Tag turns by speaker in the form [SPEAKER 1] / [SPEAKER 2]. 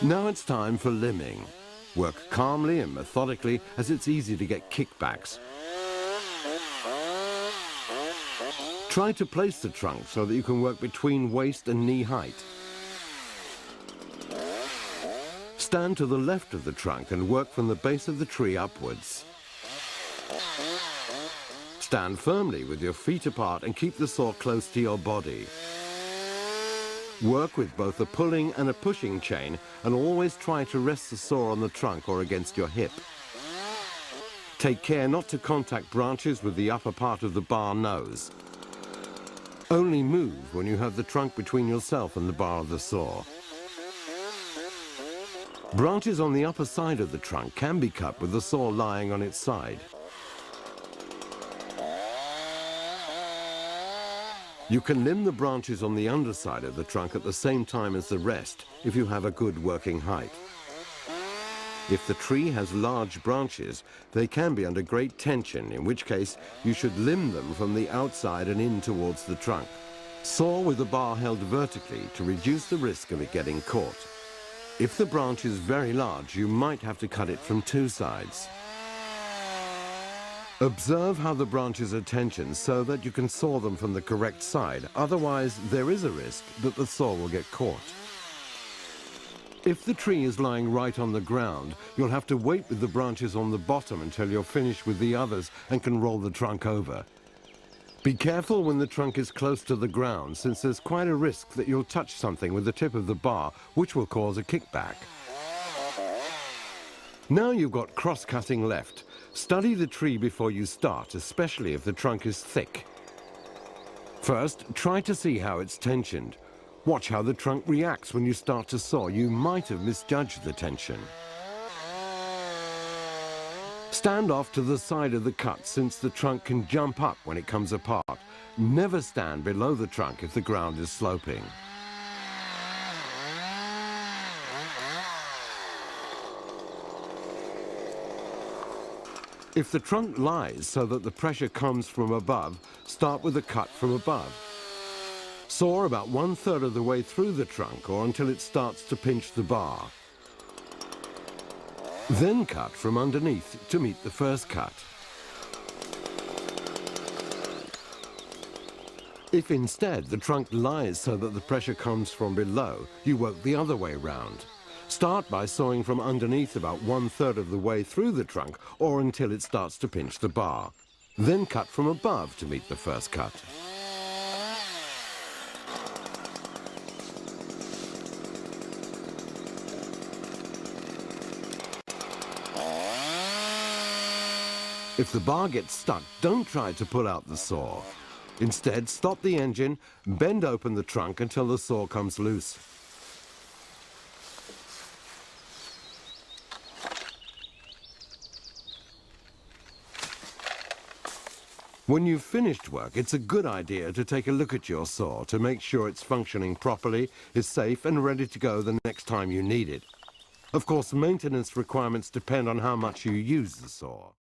[SPEAKER 1] Now it's time for limbing. Work calmly and methodically, as it's easy to get kickbacks. Try to place the trunk so that you can work between waist and knee height. Stand to the left of the trunk and work from the base of the tree upwards. Stand firmly with your feet apart and keep the saw close to your body. Work with both a pulling and a pushing chain, and always try to rest the saw on the trunk or against your hip. Take care not to contact branches with the upper part of the bar nose. Only move when you have the trunk between yourself and the bar of the saw. Branches on the upper side of the trunk can be cut with the saw lying on its side. You can limb the branches on the underside of the trunk at the same time as the rest if you have a good working height. If the tree has large branches, they can be under great tension, in which case you should limb them from the outside and in towards the trunk. Saw with the bar held vertically to reduce the risk of it getting caught. If the branch is very large, you might have to cut it from two sides. Observe how the branches are tensioned so that you can saw them from the correct side. Otherwise, there is a risk that the saw will get caught. If the tree is lying right on the ground, you'll have to wait with the branches on the bottom until you're finished with the others and can roll the trunk over. Be careful when the trunk is close to the ground, since there's quite a risk that you'll touch something with the tip of the bar, which will cause a kickback. Now you've got cross-cutting left. Study the tree before you start, especially if the trunk is thick. First, try to see how it's tensioned. Watch how the trunk reacts when you start to saw. You might have misjudged the tension. Stand off to the side of the cut, since the trunk can jump up when it comes apart. Never stand below the trunk if the ground is sloping. If the trunk lies so that the pressure comes from above, start with a cut from above. Saw about 1/3 of the way through the trunk or until it starts to pinch the bar. Then cut from underneath to meet the first cut. If instead the trunk lies so that the pressure comes from below, you work the other way round. Start by sawing from underneath about 1/3 of the way through the trunk or until it starts to pinch the bar. Then cut from above to meet the first cut. If the bar gets stuck, don't try to pull out the saw. Instead, stop the engine, bend open the trunk until the saw comes loose. When you've finished work, it's a good idea to take a look at your saw to make sure it's functioning properly, is safe and ready to go the next time you need it. Of course, maintenance requirements depend on how much you use the saw.